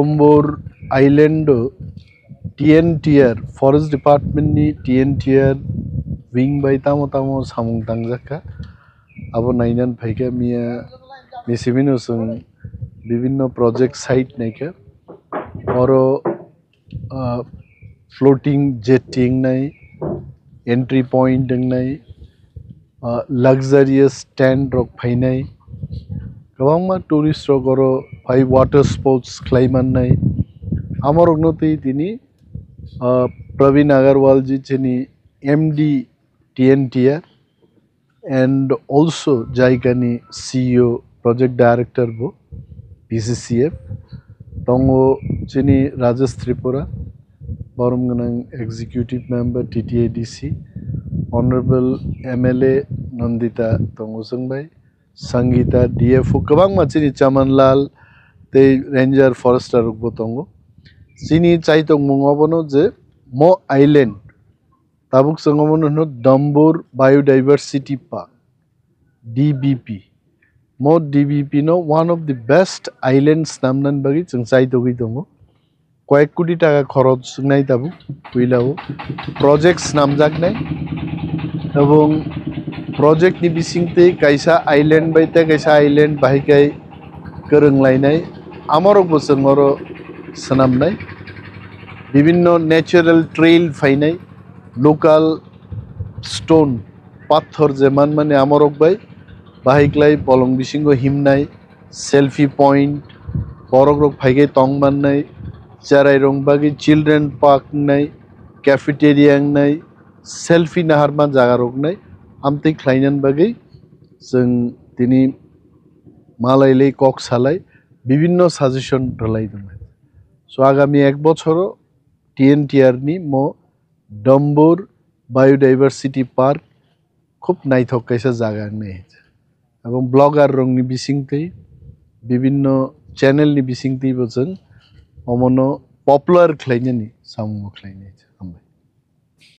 Dumboor Island TNTR Forest Department ni TNTR wing by tamo samungno abo nainan phaika miya misimino sung bibinno project site naika oro floating jetting nai entry point nai luxurious tent rok phainai kabangma tourist rok oro phai water sports khlaiman nai amorok no tini Praveen Agarwal ji chini MD TNTR and also Jaikani CEO project director bo PCCF tongo chini Rajesh Tripua Boromganang executive member TTADC honorable MLA Nandita Tongosungbai Sangita DFO kabang chini Chamanlal te ranger forester bo tongo chini chai tongmung abono je mo island tabuk sangomono no Dumboor Biodiversity Park DBP mo DBP no one of the best islands namnan bagi chung chai togi tongo কয়েক কোটি টাকা খরচ নাই তাবু কইলাও projects নামজাক নাই এবং project नि बिसिंते कायसा island बायते कायसा island बाहिकाय गोरोंलायनाय आमरक बोसोंरो सनामनाय विभिन्न नेचुरल ट्रेल फाइनाय लोकल स्टोन पाथर जेमान माने आमरक बाय बाहिकलाय बलं बिसिंगो हिमनाय सेल्फी पॉइंट बरक रक फाइगे तंगमाननाय चerairok bagi children park nai cafeteria nai selfie naharman jaga rok nai amte khlainan bagi जों tini malailei kok salai bibinno suggestion ralai dong so agami ek bochoro TNTR ni mo Dumboor Biodiversity Park খুব নাইথক কাইসা জায়গা নেই এবং blogger রং ni bisingtei bibinno channel ni bisingtei bochon Abono popular khlainani samungno khlainai